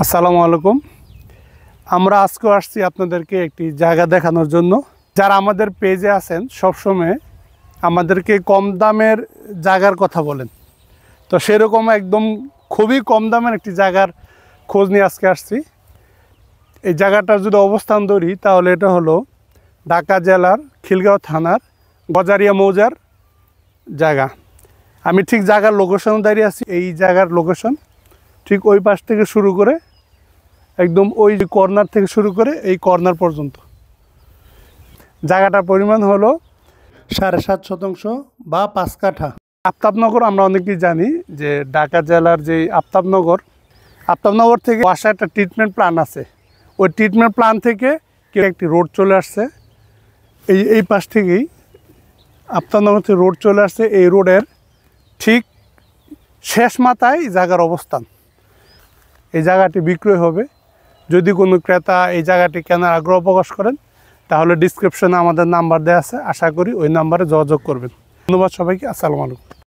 আসসালামু আলাইকুম। আমরা আজকে আসছি আপনাদেরকে একটি জায়গা দেখানোর জন্য। যারা আমাদের পেজে আছেন সবসময় আমাদেরকে কম দামের জায়গার কথা বলেন, তো সেরকম একদম খুবই কম দামের একটি জায়গার খোঁজ নিয়ে আজকে আসছি। এই জায়গাটার যদি অবস্থান ধরি তাহলে এটা হলো ঢাকা জেলার খিলগাঁও থানার গজারিয়া মৌজার জায়গা। আমি ঠিক জায়গার লোকেশন দাঁড়িয়ে আছি। এই জায়গার লোকেশন ঠিক ওই পাশ থেকে শুরু করে একদম ওই কর্নার থেকে শুরু করে এই কর্নার পর্যন্ত। জায়গাটার পরিমাণ হলো 7.5 শতাংশ বা 5 কাঠা। আফতাবনগর আমরা অনেকেই জানি যে ঢাকা জেলার যে আফতাবনগর থেকে বাসা একটা ট্রিটমেন্ট প্ল্যান আছে। ওই ট্রিটমেন্ট প্ল্যান থেকে একটি রোড চলে আসছে। এই পাশ থেকেই আফতাবনগর থেকে রোড চলে আসছে। এই রোডের ঠিক শেষ মাথায় জায়গার অবস্থান। এই জায়গাটি বিক্রয় হবে। যদি কোনো ক্রেতা এই জায়গাটি কেনার আগ্রহ প্রকাশ করেন তাহলে ডিসক্রিপশনে আমাদের নাম্বার দেওয়া আছে, আশা করি ওই নাম্বারে যোগাযোগ করবেন। ধন্যবাদ সবাইকে। আসসালামু আলাইকুম।